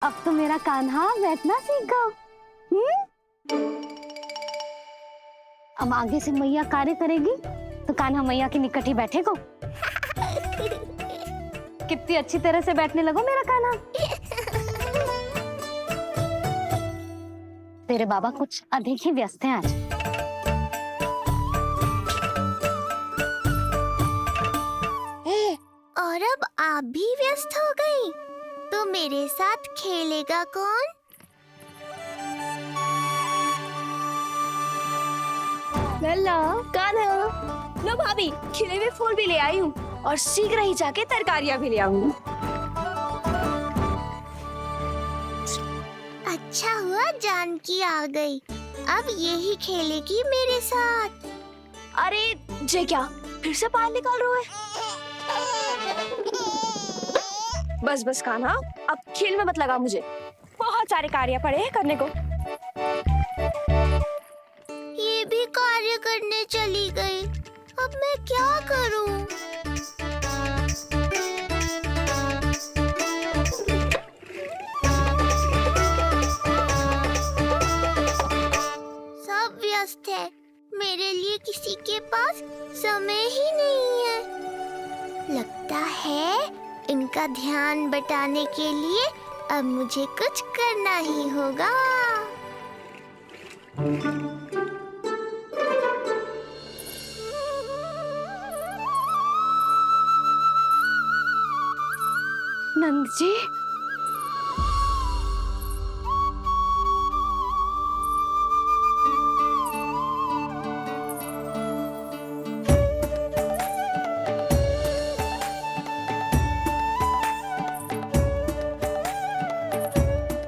अब तो मेरा कान्हा बैठना सीख गया। अब आगे से मैया कार्य करेगी तो कान्हा मैया के निकट ही बैठेगा। कितनी अच्छी तरह से बैठने लगो मेरा कान्हा। तेरे बाबा कुछ अधिक ही व्यस्त हैं आज। और अब आप भी व्यस्त हो गई, तो मेरे साथ खेलेगा कौन? लल्ला, कान्हा, लो भाभी, खिले हुए फूल भी ले आई हूँ और शीघ्र ही जाके तरकारियाँ भी ले आऊंगी। अच्छा हुआ जानकी आ गई, अब यही खेलेगी मेरे साथ। अरे जे क्या, फिर से पानी निकाल रहे हो? बस बस कान्हा, अब खेल में मत लगा मुझे, बहुत सारे कार्य पड़े हैं करने को। ये भी कार्य करने चली गई, अब मैं क्या करूं? सब व्यस्त है, मेरे लिए किसी के पास समय ही नहीं है। लगता है इनका ध्यान बटाने के लिए अब मुझे कुछ करना ही होगा। नंद जी,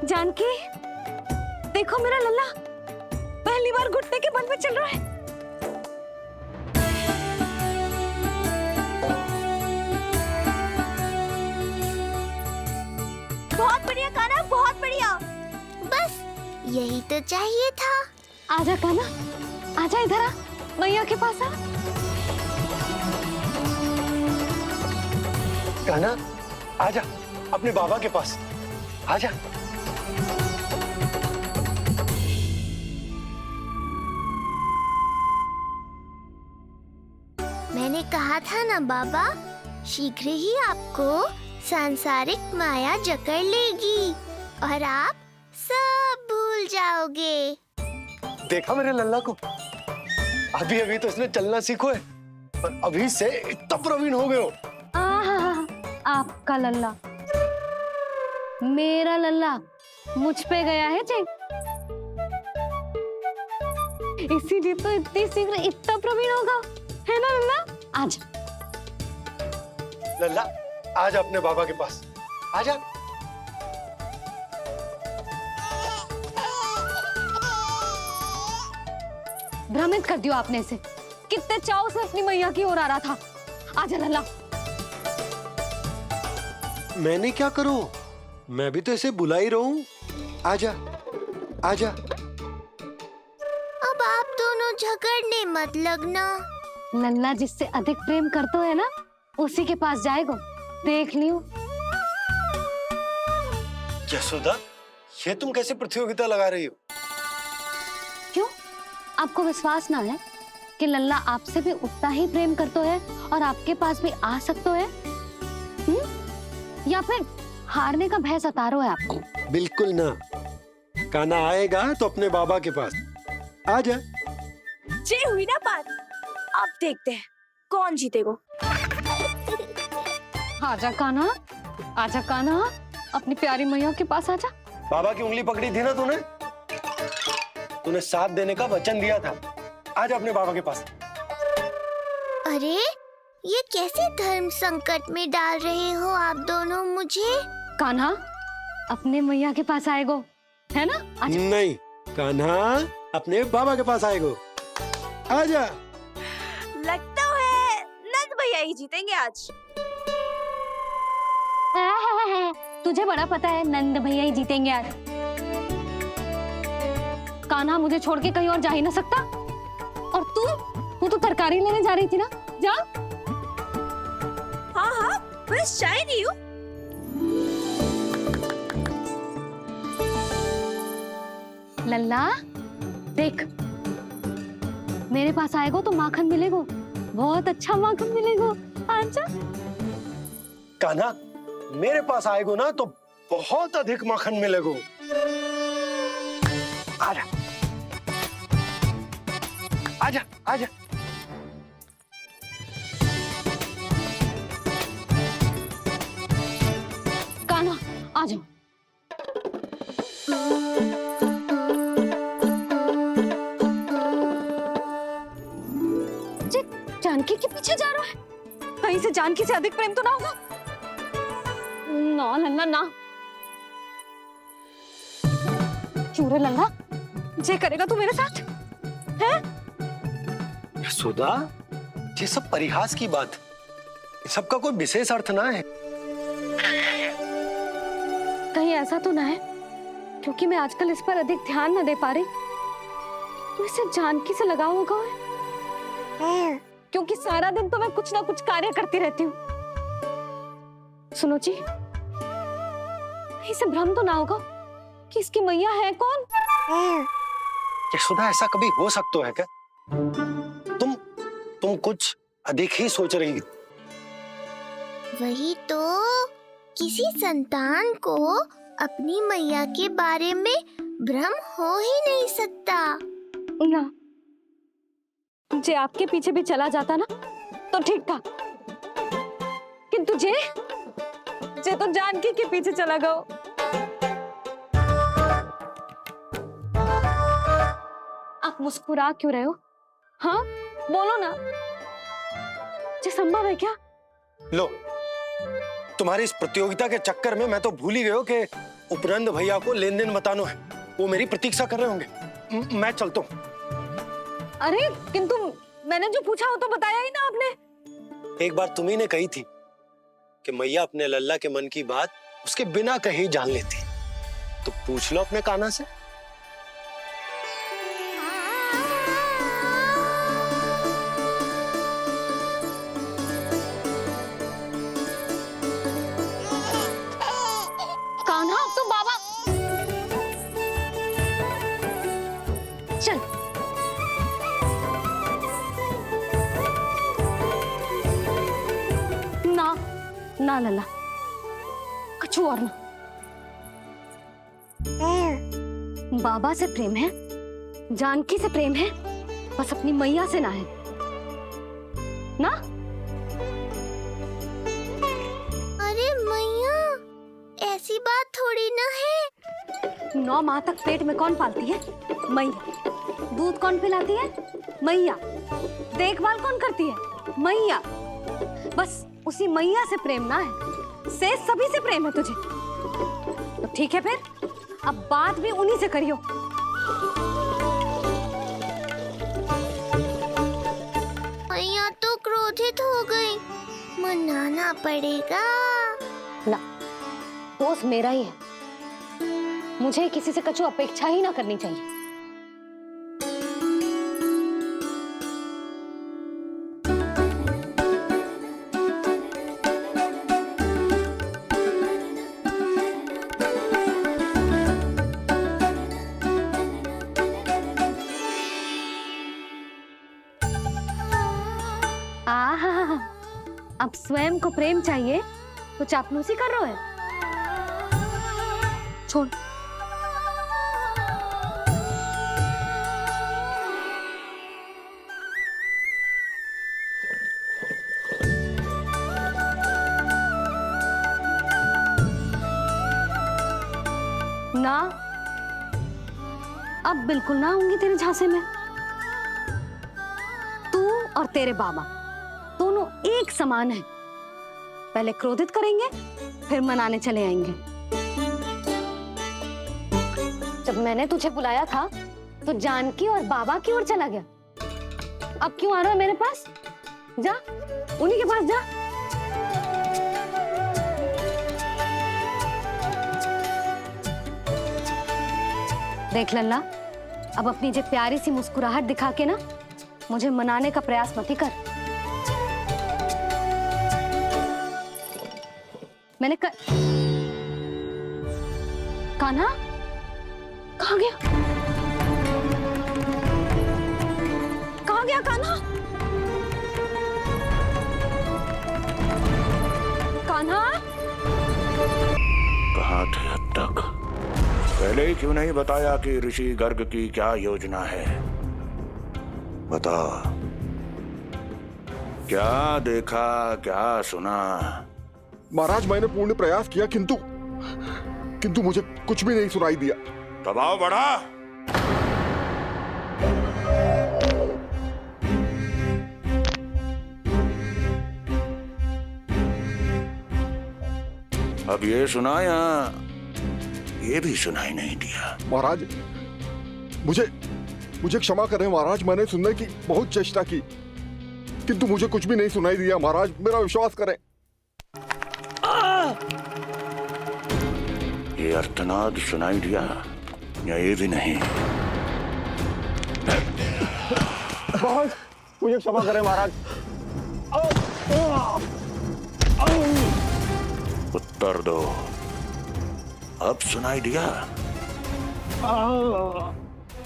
जानकी, देखो मेरा लल्ला पहली बार घुटने के बल पे चल रहा है। बहुत बढ़िया कान्हा, बहुत बढ़िया। बस यही तो चाहिए था। आजा कान्हा, आजा इधर आ, मैया के पास आ। कान्हा, आजा अपने बाबा के पास, आजा। मैंने कहा था ना बाबा, शीघ्र ही आपको सांसारिक माया जकड़ लेगी और आप सब भूल जाओगे। देखा मेरे लल्ला को, अभी अभी तो इसने चलना सीखो है और अभी से इतना प्रवीण हो गए हो। आपका लल्ला, मेरा लल्ला मुझ पे गया है जी, इसीलिए तो इतनी शीघ्र इतना प्रवीण होगा, है ना लल्ला? आजा लल्ला, आजा अपने बाबा के पास, आजा। भ्रमित कर दियो आपने इसे, कितने चाव से अपनी मैया की ओर आ रहा था। आजा लल्ला। मैंने क्या करूं, मैं भी तो इसे बुला ही रहा हूं। आजा, आजा। अब आप दोनों झगड़ने मत लगना। लल्ला जिससे अधिक प्रेम करते है ना, उसी के पास जाएगा, देख लियो। यशोदा, ये तुम कैसे प्रतियोगिता लगा रही हो? क्यों, आपको विश्वास ना है कि लल्ला आपसे भी उतना ही प्रेम करता है और आपके पास भी आ सकता है? या फिर हारने का भय सता रहा है आपको? बिल्कुल ना, कान्हा आएगा तो अपने बाबा के पास, आजा। जे हुई ना बात, अब देखते हैं कौन जीतेगा। आजा कान्हा, आजा कान्हा, अपनी प्यारी मैया के पास आजा। बाबा की उंगली पकड़ी थी ना तूने, तूने साथ देने का वचन दिया था, आजा अपने बाबा के पास। अरे ये कैसे धर्म संकट में डाल रहे हो आप दोनों मुझे? कान्हा अपने मैया के पास आएगो, है ना? आजा। नहीं, कान्हा अपने बाबा के पास आएगो, आजा। लगता है नंद भैया ही जीतेंगे आज। तुझे बड़ा पता है नंद भैया ही जीतेंगे आज। कान्हा मुझे छोड़ के कहीं और जा ही ना सकता। और तू तो तरकारी लेने जा रही थी ना, जा। हाँ हाँ, बस जा ही रही हूँ। लल्ला देख, मेरे पास आएगो तो माखन मिलेगो, बहुत अच्छा माखन मिलेगो। आजा। कान्हा, मेरे पास आएगो ना तो बहुत अधिक माखन मिलेगो। आजा आजा आजा। कान्हा आ जाओ। जे जानकी के पीछे जा रहा है, कहीं से जानकी से अधिक प्रेम तो ना होगा? ना लल्ला ना। क्यों रे लल्ला, जे करेगा तू मेरे साथ है? यशोदा, ये सब परिहास की बात, सबका कोई विशेष अर्थ ना है। कहीं ऐसा तो ना है क्योंकि मैं आजकल इस पर अधिक ध्यान न दे पा रही तो इसे जानकी से लगाव होगा? क्योंकि सारा दिन तो मैं कुछ ना कुछ कार्य करती रहती हूँ। सुनो जी, इसे भ्रम तो ना होगा कि इसकी मैया है कौन? यशोदा, ऐसा कभी हो सकता है क्या? तुम कुछ अधिक ही सोच रही हो। वही तो, किसी संतान को अपनी मैया के बारे में भ्रम हो ही नहीं सकता। ना, जे आपके पीछे भी चला जाता ना तो ठीक था, किंतु जे तो जानकी के पीछे चला गया। आप मुस्कुरा क्यों रहे हो? हाँ बोलो ना, ये संभव है क्या? लो, तुम्हारी इस प्रतियोगिता के चक्कर में मैं तो भूल ही गया हूं कि उपनंद भैया को लेन देन बताना है। वो मेरी प्रतीक्षा कर रहे होंगे। मैं चलता हूँ। अरे किंतु मैंने जो पूछा वो तो बताया ही ना आपने। एक बार तुम्ही ने कही थी कि मैया अपने लल्ला के मन की बात उसके बिना कहीं जान लेती, तो पूछ लो अपने कान्हा से। कान्हा, अब तो बाबा चल। ना ना लल्ला, कछु और ना। बाबा से प्रेम है, जानकी से प्रेम है, बस अपनी मैया से ना है ना। अरे मैया, ऐसी बात थोड़ी ना है। 9 माह तक पेट में कौन पालती है? मैया। दूध कौन पिलाती है? मैया। देखभाल कौन करती है? मैया। बस उसी मैया से प्रेम ना है, से सभी से प्रेम है तुझे। तो ठीक है फिर, अब बात भी उन्हीं से करियो। मैया तो क्रोधित हो गई, मनाना पड़ेगा। ना, दोस्त मेरा ही है, मुझे किसी से कछु अपेक्षा ही ना करनी चाहिए। आहा, अब स्वयं को प्रेम चाहिए तो चापलूसी कर रहे हो? छोड़। ना, अब बिल्कुल ना आऊंगी तेरे झांसे में। तू और तेरे बाबा दोनों एक समान हैं। पहले क्रोधित करेंगे, फिर मनाने चले आएंगे। जब मैंने तुझे बुलाया था तो जानकी और बाबा की ओर चला गया। अब क्यों आ रहा है मेरे पास? जा, उन्हीं के पास जा। देख लल्ला, अब अपनी जो प्यारी सी मुस्कुराहट दिखा के ना मुझे मनाने का प्रयास मत ही कर। मैंने कान्हा कहाँ गया? दिया कान्हा? कान्हा? कहाँ थे अब तक? पहले ही क्यों नहीं बताया कि ऋषि गर्ग की क्या योजना है? बताओ, क्या देखा, क्या सुना? महाराज मैंने पूर्ण प्रयास किया किंतु मुझे कुछ भी नहीं सुनाई दिया। दबाव बढ़ा। अब ये सुना या ये भी सुनाई नहीं दिया? महाराज मुझे क्षमा करें महाराज, मैंने सुनने की बहुत चेष्टा की किंतु मुझे कुछ भी नहीं सुनाई दिया। महाराज मेरा विश्वास करें। ये अर्थनाद सुनाई दिया या ये भी नहीं? महाराज मुझे क्षमा करें महाराज। उत्तर दो, अब सुनाई दिया?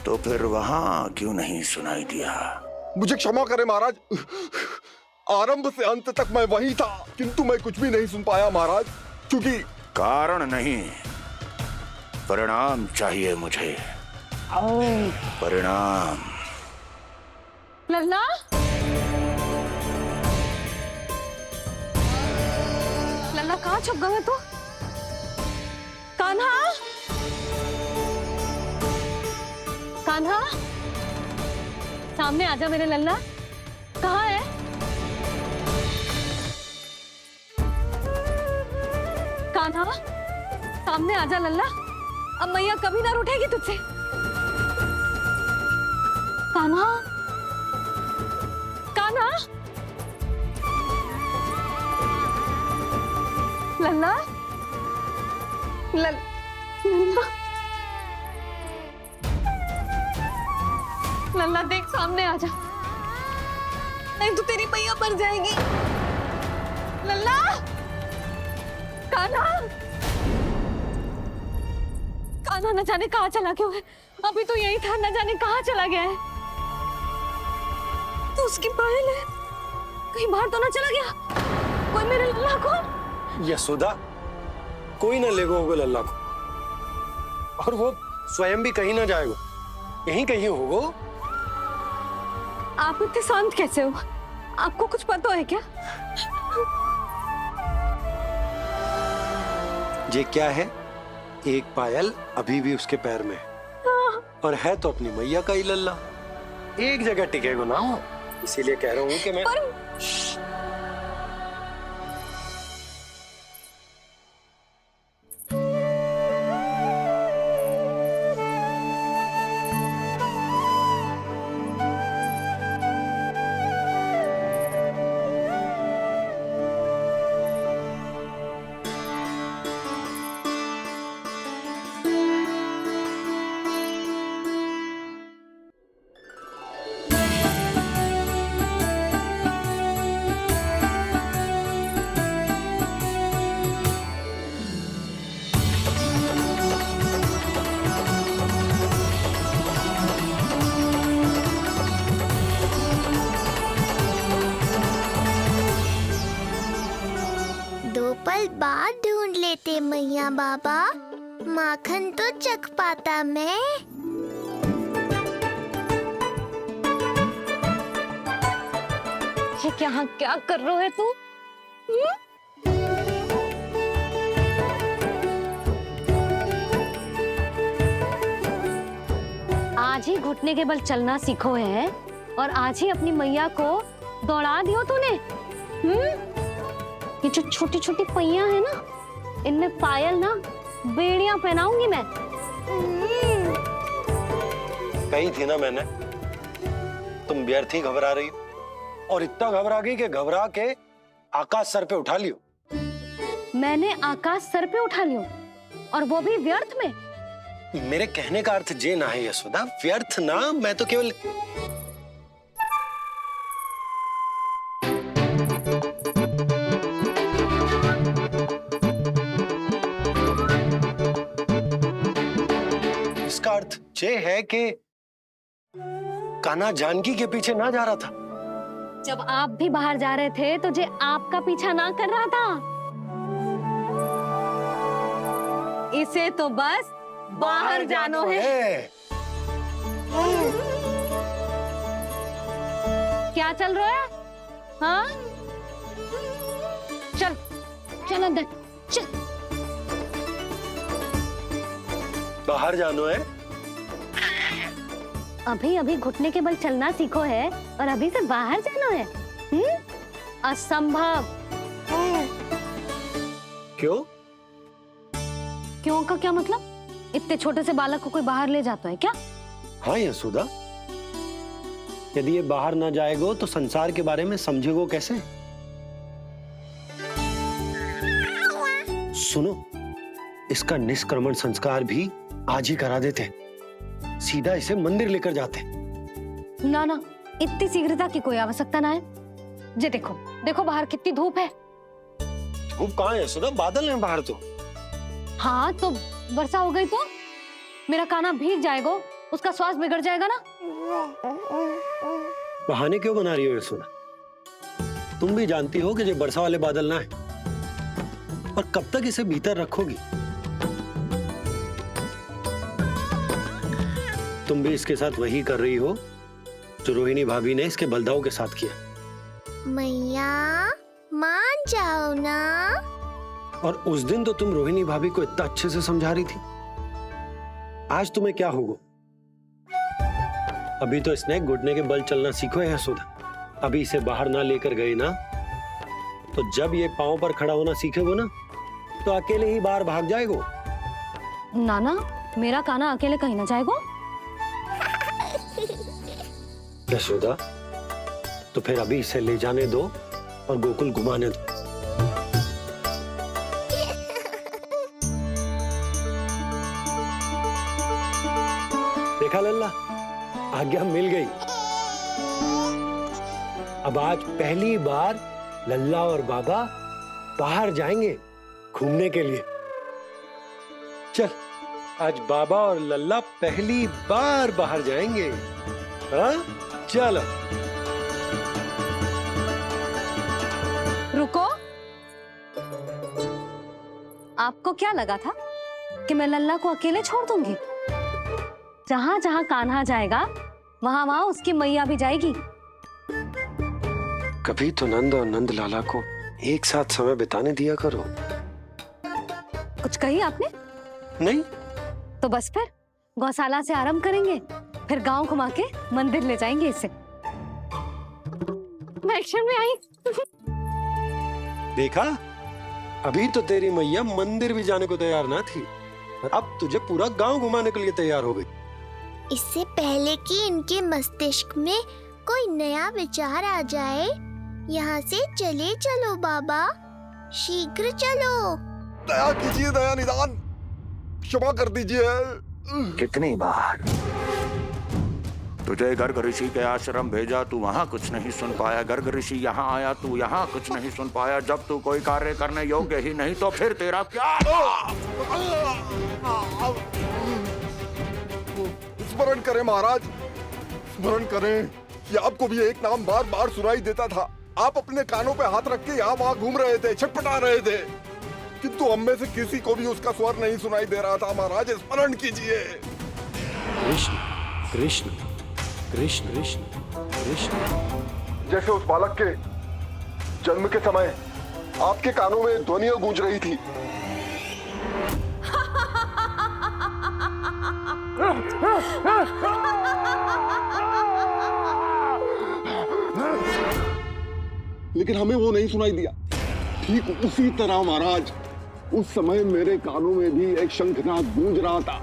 तो फिर वहां क्यों नहीं सुनाई दिया? मुझे क्षमा करें महाराज, आरंभ से अंत तक मैं वही था किंतु मैं कुछ भी नहीं सुन पाया महाराज, क्योंकि कारण नहीं, परिणाम चाहिए मुझे। परिणाम। लल्ला? लल्ला कहाँ छुप गए तू? कान्हा? कान्हा? सामने आजा मेरे लल्ला, कहाँ है? कान्हा? सामने आजा लल्ला, अब मैया कभी ना रूठेगी तुझसे। कान्हा? कान्हा? लल्ला? लल्ला? लल्ला देख सामने आ जा, नहीं तो तेरी मैया मर जाएगी। लल्ला? कान्हा? कान्हा न जाने कहाँ चला गया है, अभी तो यही था, न जाने कहाँ चला गया है। तो उसकी पायल है, कहीं बाहर तो ना चला गया? कोई मेरे लल्ला को? यशोदा, कोई ना लेगा होगा लल्ला को, और वो स्वयं भी कहीं ना जाएगा, यहीं कहीं होगा। आप इतने शांत कैसे हो? आपको कुछ पता है क्या? ये क्या है? एक पायल अभी भी उसके पैर में है, और है तो अपनी मैया का ही लल्ला, एक जगह टिकेगा ना वो, इसीलिए कह रहा हूँ कि मैं पल बाद ढूंढ लेते मैया बाबा, माखन तो चख पाता मैं। ये क्या कर रहे है तू? आज ही घुटने के बल चलना सीखो है और आज ही अपनी मैया को दौड़ा दियो तूने। ये जो छोटी छोटी पहियां है ना, इनमें पायल ना बेड़ियां पहनाऊंगी मैं। कही थी ना मैंने, तुम व्यर्थ ही घबरा रही हो, और इतना घबरा गई कि घबरा के आकाश सर पे उठा लियो। मैंने आकाश सर पे उठा लियो, और वो भी व्यर्थ में? मेरे कहने का अर्थ जे ना है यशोदा, व्यर्थ ना, मैं तो केवल इसका अर्थ ये है कि कान्हा जानकी के पीछे ना जा रहा था। जब आप भी बाहर जा रहे थे तो जे आपका पीछा ना कर रहा था। इसे तो बस बाहर जानो है। क्या चल रहा है? हाँ, चल चल अंदर चल। बाहर जानो है। अभी अभी घुटने के बल चलना सीखो है और अभी से बाहर जाना है? असंभव। क्यों? क्यों का क्या मतलब? इतने छोटे से बालक को कोई बाहर ले जाता है क्या? हाँ यशोदा, यदि ये बाहर ना जाएगो तो संसार के बारे में समझेगो कैसे? सुनो, इसका निष्क्रमण संस्कार भी आज ही करा देते, सीधा इसे मंदिर लेकर जाते। ना ना, इतनी शीघ्रता की कोई आवश्यकता ना है। जे देखो देखो बाहर कितनी धूप है। धूप कहाँ है यशोदा? बादल है बाहर तो। हाँ तो वर्षा हो गई तो मेरा कान्हा भीग जाएगा, उसका स्वास्थ्य बिगड़ जाएगा ना। बहाने क्यों बना रही हो यशोदा? तुम भी जानती हो कि ये वर्षा वाले बादल ना है, और कब तक इसे भीतर रखोगी? तुम भी इसके साथ वही कर रही हो जो रोहिणी भाभी ने इसके बलदाऊ के साथ किया। मैया मान जाओ ना। और उस दिन तो तुम रोहिणी भाभी को इतना अच्छे से समझा रही थी, आज तुम्हें क्या होगा? अभी तो इसने घुटने के बल चलना सीखो है यशोदा। अभी इसे बाहर ना लेकर गए ना, तो जब ये पांव पर खड़ा होना सीखेगो ना, तो अकेले ही बाहर भाग जाएगो। नाना, मेरा कान्हा अकेले कहीं ना जाएगा। यशोदा, तो फिर अभी इसे ले जाने दो और गोकुल घुमाने दो। देखा लल्ला, आज्ञा मिल गई। अब आज पहली बार लल्ला और बाबा बाहर जाएंगे घूमने के लिए। चल, आज बाबा और लल्ला पहली बार बाहर जाएंगे। हाँ, चलो। रुको, आपको क्या लगा था कि मैं लल्ला को अकेले छोड़ दूंगी? जहां जहां कान्हा जाएगा वहां वहां उसकी मैया भी जाएगी। कभी तो नंद और नंद लाला को एक साथ समय बिताने दिया करो। कुछ कही आपने? नहीं। तो बस फिर गौशाला से आरंभ करेंगे, फिर गांव घुमा के मंदिर ले जाएंगे इसे। मैं एक्शन में आई। देखा, अभी तो तेरी मैया मंदिर भी जाने को तैयार ना थी, और अब तुझे पूरा गांव घुमाने के लिए तैयार हो गई। इससे पहले कि इनके मस्तिष्क में कोई नया विचार आ जाए, यहाँ से चले चलो बाबा, शीघ्र चलो। दया कीजिए, दया निदान, क्षमा कर दीजिए। कितनी बार तुझे गर्ग ऋषि के आश्रम भेजा, तू वहाँ कुछ नहीं सुन पाया। गर्ग ऋषि यहाँ आया, तू यहाँ कुछ नहीं सुन पाया। जब तू कोई कार्य करने योग्य ही नहीं, तो फिर तेरा क्या? स्मरण करें महाराज, स्मरण करें कि आपको भी एक नाम बार बार सुनाई देता था। आप अपने कानों पे हाथ रख के यहाँ वहाँ घूम रहे थे, छटपटा रहे थे, किंतु हम में से किसी को भी उसका स्वर नहीं सुनाई दे रहा था। महाराज, स्मरण कीजिए। कृष्ण कृष्ण कृष्ण कृष्ण कृष्ण। जैसे उस बालक के जन्म के समय आपके कानों में ध्वनियां गूंज रही थी। लेकिन हमें वो नहीं सुनाई दिया। ठीक उसी तरह महाराज, उस समय मेरे कानों में भी एक शंखनाद गूंज रहा था,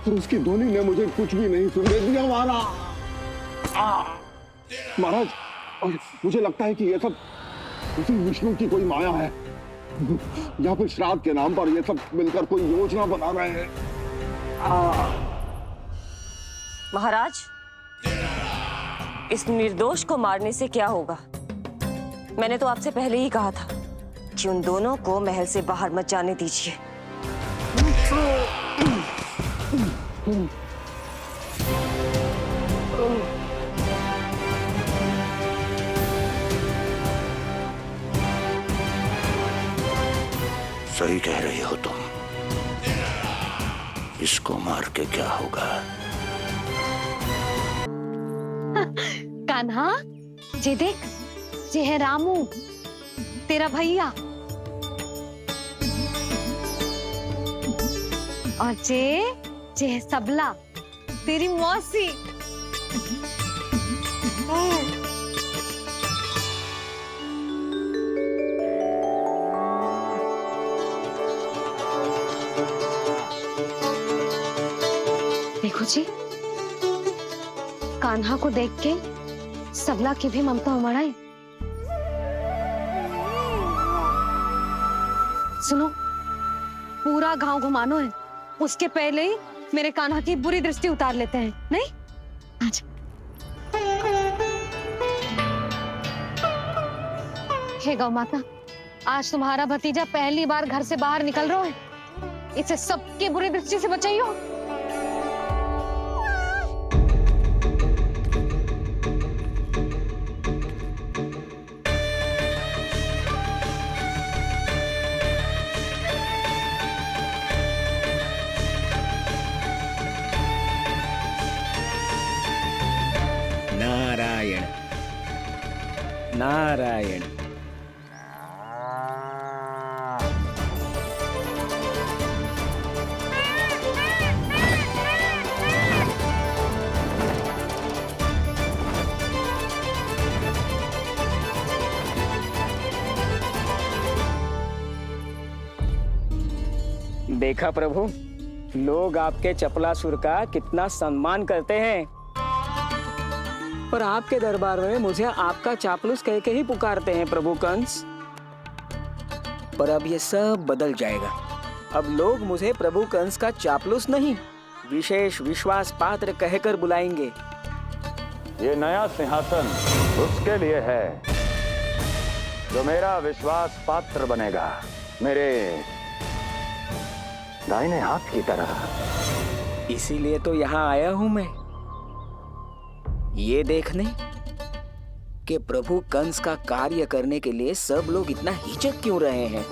और उसकी ध्वनि ने मुझे कुछ भी नहीं सुनने दिया। महाराज, और मुझे लगता है कि ये सब उसी विष्णु की कोई माया है, या फिर श्राद्ध के नाम पर ये सब मिलकर कोई योजना बना रहे हैं। महाराज, इस निर्दोष को मारने से क्या होगा? मैंने तो आपसे पहले ही कहा था कि उन दोनों को महल से बाहर मत जाने दीजिए। कह रही हो तुम? इसको मार के क्या होगा? कान्हा, जे देख, जे है रामू, तेरा भैया। और जे है सबला, तेरी मौसी। देखो जी, कान्हा को देख के सबला की भी ममता उमड़ आई। सुनो, पूरा गांव घुमानो है, उसके पहले ही मेरे कान्हा की बुरी दृष्टि उतार लेते हैं, नहीं? अच्छा। हे गौ माता, आज तुम्हारा भतीजा पहली बार घर से बाहर निकल रहा है, इसे सबकी बुरी दृष्टि से बचाइयो। नारायण नारायण। देखा प्रभु, लोग आपके चपलासुर का कितना सम्मान करते हैं, पर आपके दरबार में मुझे आपका चापलूस कह के ही पुकारते हैं प्रभु कंस। पर अब ये सब बदल जाएगा। अब लोग मुझे प्रभु कंस का चापलूस नहीं, विशेष विश्वास पात्र कहकर बुलाएंगे। ये नया सिंहासन उसके लिए है जो मेरा विश्वास पात्र बनेगा, मेरे दाहिने हाथ की तरह। इसीलिए तो यहाँ आया हूं मैं, ये देखने कि प्रभु कंस का कार्य करने के लिए सब लोग इतना हिचक क्यों रहे हैं।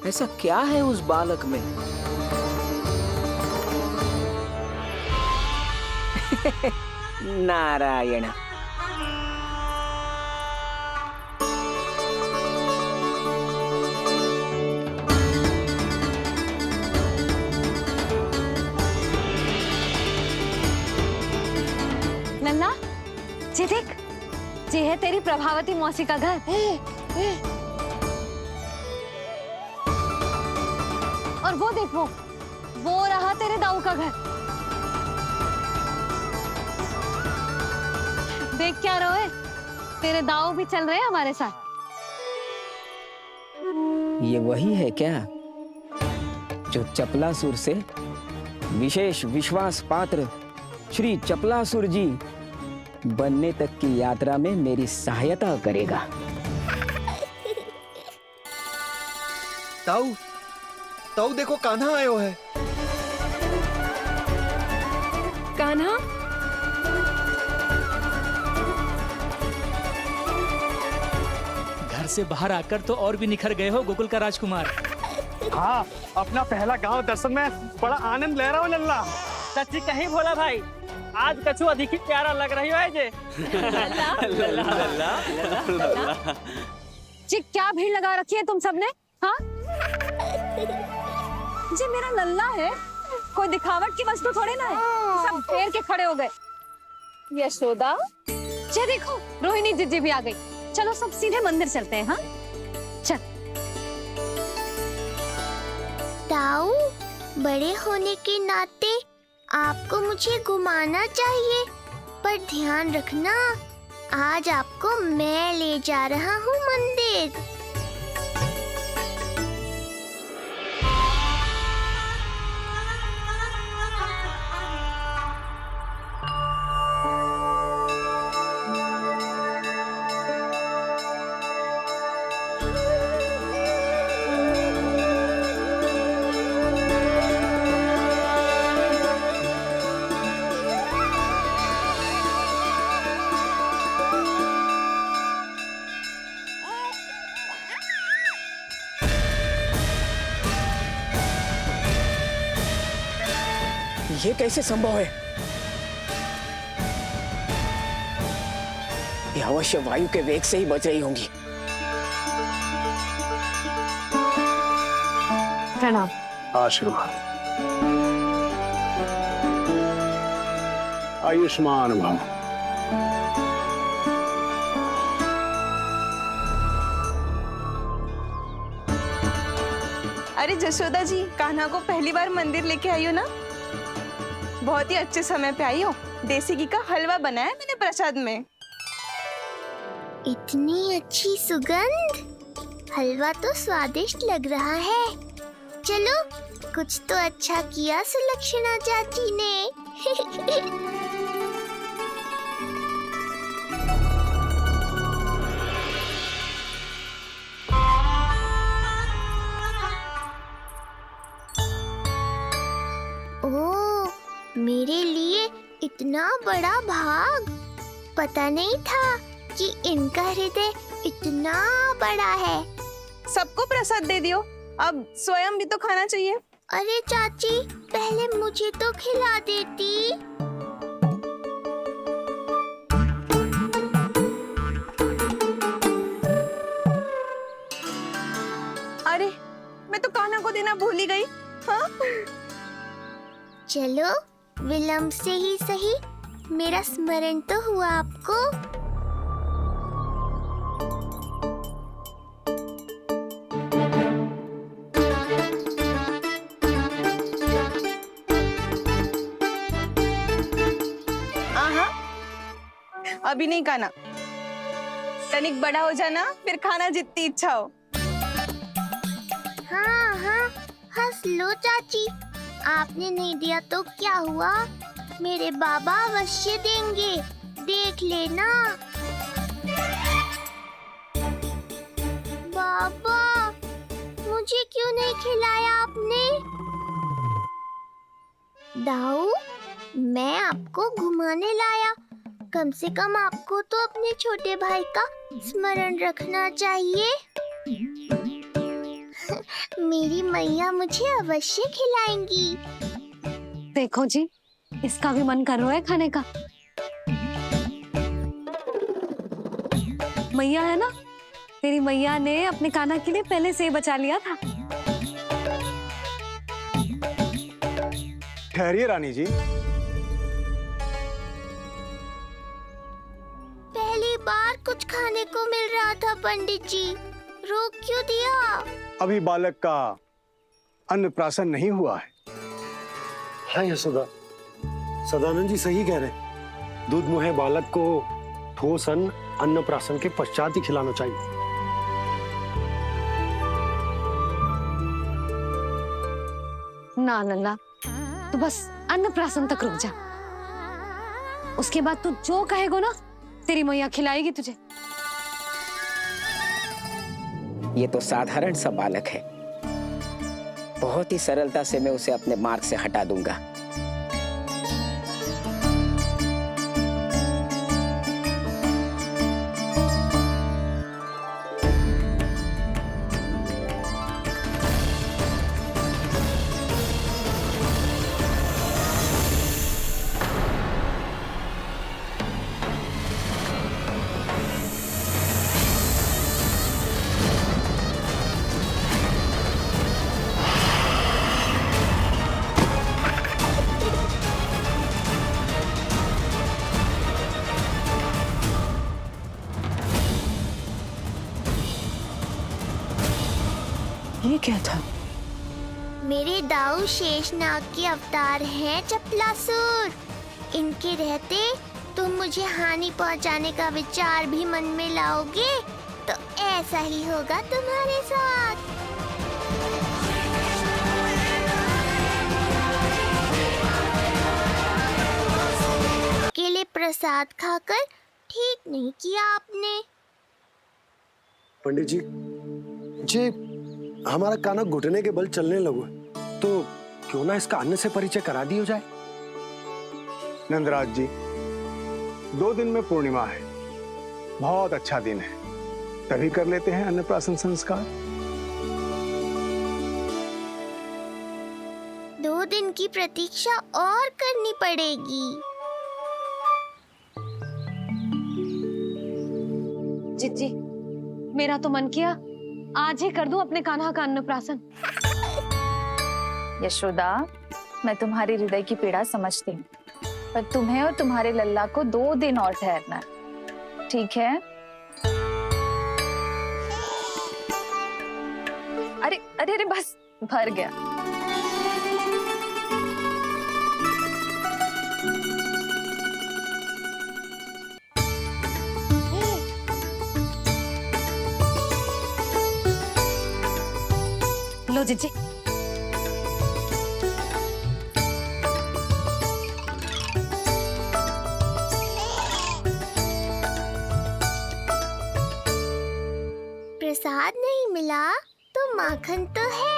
ऐसा क्या है उस बालक में? नारायण। नन्ना, जे देख, जे है तेरी प्रभावती मौसी का घर। और वो देखो, वो रहा तेरे दाऊ का घर। देख क्या रहे, तेरे दाऊ भी चल रहे हैं हमारे साथ। ये वही है क्या जो चपलासुर से विशेष विश्वास पात्र श्री चपलासुर जी बनने तक की यात्रा में मेरी सहायता करेगा? ताऊ, ताऊ देखो कान्हा आयो है। कान्हा, घर से बाहर आकर तो और भी निखर गए हो गोकुल का राजकुमार। हाँ, अपना पहला गांव दर्शन में बड़ा आनंद ले रहा हूँ लल्ला। सच्ची कहीं बोला भाई, आज कछु अधिक ही प्यारा लग रही है जे। जी क्या भीड़ लगा रखी है तुम सबने? हाँ, जी मेरा लल्ला है, कोई दिखावट की वस्तु थोड़ी ना है। सब घेर के खड़े हो गए। यशोदा, जी देखो, रोहिणी जीजी भी आ गई। चलो सब सीधे मंदिर चलते हैं। हाँ चल। ताऊ, बड़े होने के नाते आपको मुझे घुमाना चाहिए, पर ध्यान रखना, आज आपको मैं ले जा रहा हूँ मंदिर। ये कैसे संभव है? ये अवश्य वायु के वेग से ही बच रही होंगी। प्रणाम। आशीर्वाद। आयुष्मान भव। अरे जशोदा जी, कान्हा को पहली बार मंदिर लेके आई हो ना? बहुत ही अच्छे समय पे आई हो। देसी घी का हलवा बनाया मैंने प्रसाद में। इतनी अच्छी सुगंध, हलवा तो स्वादिष्ट लग रहा है। चलो, कुछ तो अच्छा किया सुलक्षणा चाची ने। ओह, मेरे लिए इतना बड़ा भाग। पता नहीं था कि इनका हृदय इतना बड़ा है। सबको प्रसाद दे दियो, अब स्वयं भी तो खाना चाहिए। अरे चाची, पहले मुझे तो खिला देती। अरे, मैं तो कान्हा को देना भूल ही गई। हाँ? चलो, विलंब से ही सही, मेरा स्मरण तो हुआ आपको। अभी नहीं खाना, तनिक बड़ा हो जाना, फिर खाना जितनी इच्छा हो। हाँ हाँ, हंस लो चाची। आपने नहीं दिया तो क्या हुआ, मेरे बाबा अवश्य देंगे, देख लेना। बाबा, मुझे क्यों नहीं खिलाया आपने? दाऊ, मैं आपको घुमाने लाया, कम से कम आपको तो अपने छोटे भाई का स्मरण रखना चाहिए। मेरी मैया मुझे अवश्य खिलाएंगी। देखो जी, इसका भी मन कर रहा है खाने का। मैया है ना, तेरी मैया ने अपने कान्हा के लिए पहले से ही बचा लिया था। ठहरिए रानी जी। पहली बार कुछ खाने को मिल रहा था पंडित जी, रोक क्यों दिया? अभी बालक का अन्नप्राशन नहीं हुआ है। हाँ यशोदा, सदानंद जी सही कह रहे। दूध मुहे बालक को ठोस अन्न अन्नप्राशन के पश्चात ही खिलाना चाहिए। ना लल्ला, तू बस अन्नप्राशन तक रुक जा, उसके बाद तू जो कहेगो ना, तेरी मैया खिलाएगी तुझे। ये तो साधारण सा बालक है, बहुत ही सरलता से मैं उसे अपने मार्ग से हटा दूंगा। ये क्या था? मेरे दाऊ शेषनाग के अवतार हैं चपलासुर। इनके रहते तुम मुझे हानि पहुंचाने का विचार भी मन में लाओगे तो ऐसा ही होगा तुम्हारे साथ। अकेले प्रसाद खाकर ठीक नहीं किया आपने। पंडित जी, जे हमारा कान्हा घुटने के बल चलने लगो, तो क्यों ना इसका अन्न से परिचय करा दिया जाए? नंदराज जी, 2 दिन में पूर्णिमा है, बहुत अच्छा दिन है, तभी कर लेते हैं अन्नप्राशन संस्कार। 2 दिन की प्रतीक्षा और करनी पड़ेगी। जिज्जी, मेरा तो मन किया आज ही कर दूं अपने कान्हा का अन्नप्राशन। यशोदा, मैं तुम्हारी हृदय की पीड़ा समझती हूँ, पर तुम्हें और तुम्हारे लल्ला को 2 दिन और ठहरना है, ठीक है? अरे अरे अरे, बस भर गया। लो जिज्जी। प्रसाद नहीं मिला तो माखन तो है।